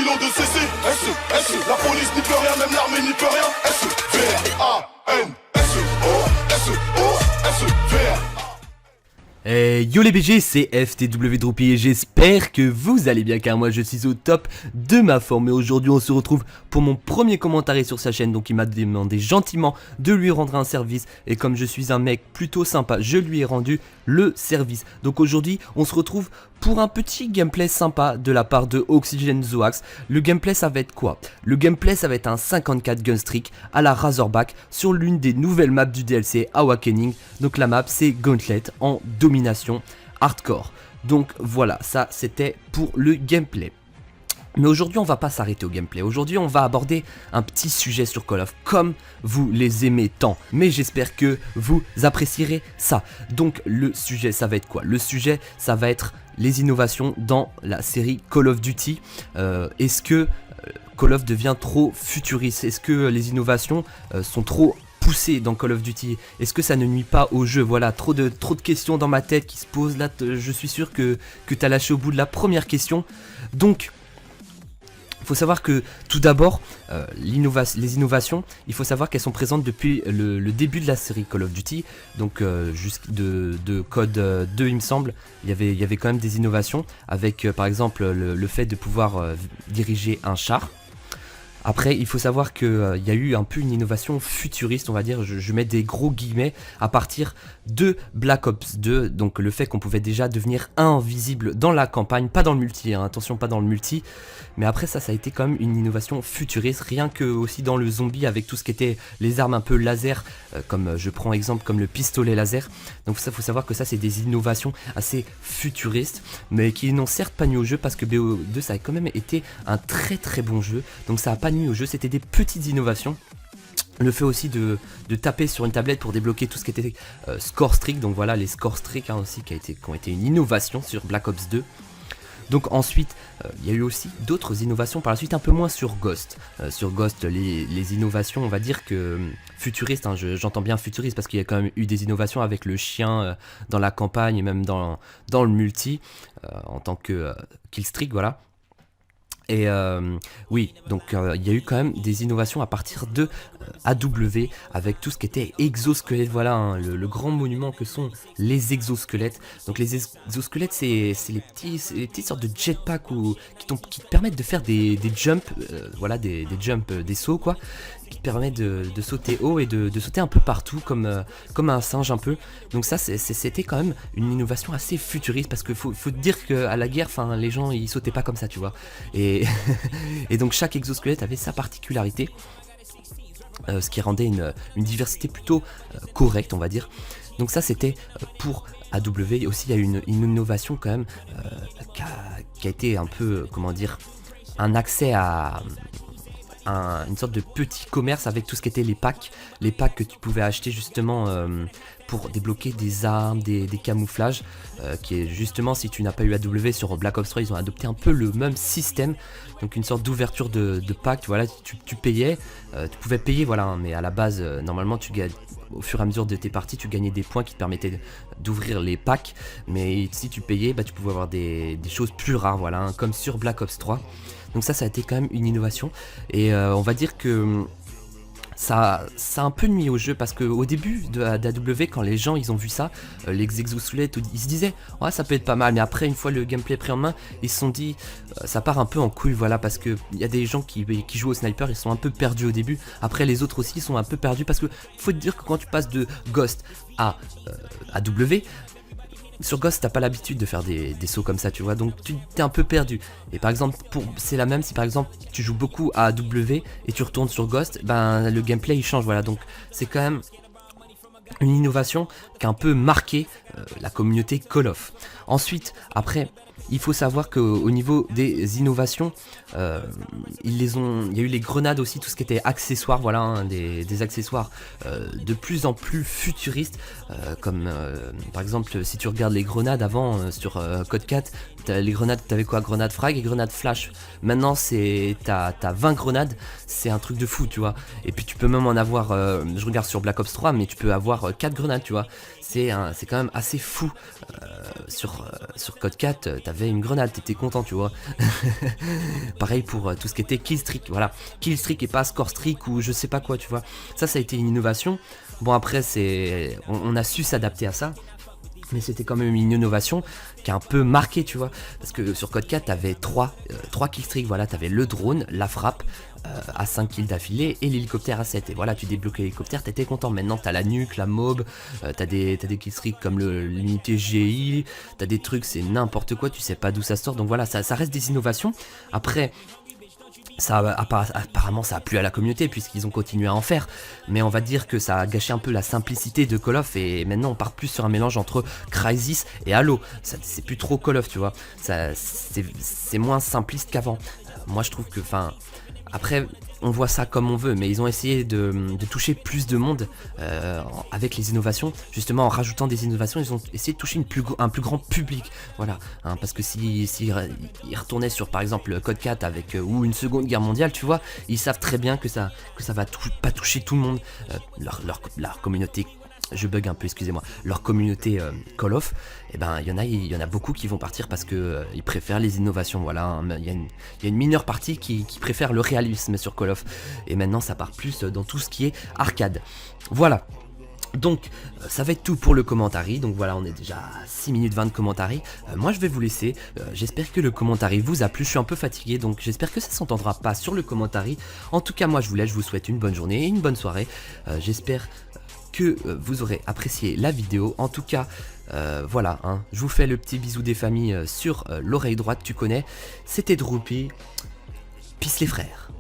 stylo de CC. SE, la police n'y peut rien, même l'armée n'y peut rien. SE, V-R-A-N, SE-O, SE-O, SE, V-R. Hey, yo les BG, c'est FTW Droopy et j'espère que vous allez bien car moi je suis au top de ma forme. Et aujourd'hui on se retrouve pour mon premier commentaire sur sa chaîne. Donc il m'a demandé gentiment de lui rendre un service et comme je suis un mec plutôt sympa, je lui ai rendu le service. Donc aujourd'hui on se retrouve pour un petit gameplay sympa de la part de Oxygen Zoax. Le gameplay ça va être quoi? Le gameplay ça va être un 54 gun streak à la Razorback sur l'une des nouvelles maps du DLC Awakening. Donc la map c'est Gauntlet en domination hardcore. Donc voilà, ça c'était pour le gameplay. Mais aujourd'hui on va pas s'arrêter au gameplay, aujourd'hui on va aborder un petit sujet sur Call of comme vous les aimez tant. Mais j'espère que vous apprécierez ça. Donc le sujet ça va être quoi? Le sujet ça va être les innovations dans la série Call of Duty. Est-ce que Call of devient trop futuriste? Est-ce que les innovations sont trop poussées dans Call of Duty? Est-ce que ça ne nuit pas au jeu? Voilà, trop de questions dans ma tête qui se posent là. Je suis sûr que tu as lâché au bout de la première question. Donc il faut savoir que tout d'abord, les innovations, il faut savoir qu'elles sont présentes depuis le début de la série Call of Duty. Donc jusqu'à de Code 2 il me semble, il y avait quand même des innovations avec par exemple le fait de pouvoir diriger un char. Après, il faut savoir qu'il y a eu un peu une innovation futuriste, on va dire, je mets des gros guillemets, à partir de Black Ops 2, donc le fait qu'on pouvait déjà devenir invisible dans la campagne, pas dans le multi, hein, attention, pas dans le multi, mais après ça a été quand même une innovation futuriste, rien que aussi dans le zombie avec tout ce qui était les armes un peu laser, comme je prends exemple comme le pistolet laser, donc ça faut savoir que ça c'est des innovations assez futuristes, mais qui n'ont certes pas nuit au jeu parce que BO2 ça a quand même été un très bon jeu, donc ça a pas nuit au jeu, c'était des petites innovations. Le fait aussi de taper sur une tablette pour débloquer tout ce qui était score streak, donc voilà les score streak hein, aussi qui ont été une innovation sur Black Ops 2. Donc ensuite, il y a eu aussi d'autres innovations par la suite, un peu moins sur Ghost. Sur Ghost, les innovations, on va dire que futuristes, hein, j'entends bien futuriste parce qu'il y a quand même eu des innovations avec le chien dans la campagne et même dans le multi, en tant que killstreak, voilà. Et oui, donc il y a eu quand même des innovations à partir de AW avec tout ce qui était exosquelette, voilà hein, le grand monument que sont les exosquelettes. Donc les exosquelettes c'est les petites sortes de jetpack qui te permettent de faire des jumps, voilà des jumps, des sauts quoi, qui te permettent de sauter haut et de sauter un peu partout comme un singe un peu. Donc ça c'était quand même une innovation assez futuriste parce qu'il faut te dire qu'à la guerre, les gens ils sautaient pas comme ça tu vois. Et donc chaque exosquelette avait sa particularité, ce qui rendait une diversité plutôt correcte on va dire. Donc ça c'était pour AW. Et aussi il y a eu une innovation quand même qui a été un peu, comment dire, un accès à une sorte de petit commerce avec tout ce qui était les packs que tu pouvais acheter justement pour débloquer des armes, des camouflages, qui est justement, si tu n'as pas eu AW sur Black Ops 3, ils ont adopté un peu le même système, donc une sorte d'ouverture de pack, voilà, tu payais, tu pouvais payer, voilà, hein, mais à la base, normalement, au fur et à mesure de tes parties, tu gagnais des points qui te permettaient d'ouvrir les packs, mais si tu payais, tu pouvais avoir des choses plus rares, voilà, hein, comme sur Black Ops 3. Donc ça a été quand même une innovation, et on va dire que ça a un peu nuit au jeu parce qu'au début d'AW, quand les gens ils ont vu ça, les exosquelettes, ils se disaient ouais ça peut être pas mal, mais après une fois le gameplay pris en main, ils se sont dit ça part un peu en couille, voilà, parce que il y a des gens qui jouent au sniper, ils sont un peu perdus au début, après les autres aussi ils sont un peu perdus parce que faut te dire que quand tu passes de Ghost à AW, sur Ghost t'as pas l'habitude de faire des sauts comme ça tu vois, donc tu t'es un peu perdu. Et par exemple c'est la même si par exemple tu joues beaucoup à AW et tu retournes sur Ghost, le gameplay il change, voilà, donc c'est quand même une innovation qui a un peu marqué la communauté Call of. Ensuite, après, il faut savoir qu'au niveau des innovations, il y a eu les grenades aussi, tout ce qui était accessoires, voilà, hein, des accessoires de plus en plus futuristes, comme par exemple si tu regardes les grenades avant sur Code 4, les grenades, t'avais quoi? Grenade frag et grenade flash. Maintenant t'as 20 grenades, c'est un truc de fou tu vois. Et puis tu peux même en avoir, je regarde sur Black Ops 3, mais tu peux avoir 4 grenades tu vois. C'est quand même assez fou. Sur Code 4, t'avais une grenade, t'étais content, tu vois. Pareil pour tout ce qui était kill streak, voilà. Kill streak et pas score streak ou je sais pas quoi, tu vois. Ça a été une innovation. Bon après on a su s'adapter à ça. Mais c'était quand même une innovation qui a un peu marqué, tu vois. Parce que sur Code 4, t'avais 3 killstreaks, voilà. T'avais le drone, la frappe à 5 kills d'affilée et l'hélicoptère à 7. Et voilà, tu débloquais l'hélicoptère, t'étais content. Maintenant, t'as la nuque, la mob, t'as des killstreaks comme l'unité GI, t'as des trucs, c'est n'importe quoi, tu sais pas d'où ça sort. Donc voilà, ça reste des innovations. Après... apparemment ça a plu à la communauté puisqu'ils ont continué à en faire, mais on va dire que ça a gâché un peu la simplicité de Call of et maintenant on part plus sur un mélange entre Crysis et Halo. C'est plus trop Call of, tu vois, c'est moins simpliste qu'avant. Moi je trouve que, enfin, après on voit ça comme on veut, mais ils ont essayé de toucher plus de monde avec les innovations, justement en rajoutant des innovations, ils ont essayé de toucher un plus grand public, voilà, hein, parce que si ils retournaient sur par exemple Code 4 avec ou une seconde guerre mondiale, tu vois, ils savent très bien que ça va pas toucher tout le monde, leur communauté. Je bug un peu, excusez-moi. Leur communauté Call of, eh ben il y en a beaucoup qui vont partir parce que ils préfèrent les innovations. Voilà, hein. Il y a une mineure partie qui préfère le réalisme sur Call of. Et maintenant ça part plus dans tout ce qui est arcade. Voilà. Donc ça va être tout pour le commentary. Donc voilà, on est déjà à 6 minutes 20 de commentary. Moi je vais vous laisser. J'espère que le commentary vous a plu. Je suis un peu fatigué, donc j'espère que ça s'entendra pas sur le commentary. En tout cas moi je vous laisse, je vous souhaite une bonne journée et une bonne soirée. J'espère que vous aurez apprécié la vidéo. En tout cas voilà, hein, je vous fais le petit bisou des familles sur l'oreille droite, tu connais. C'était Droopy, peace les frères.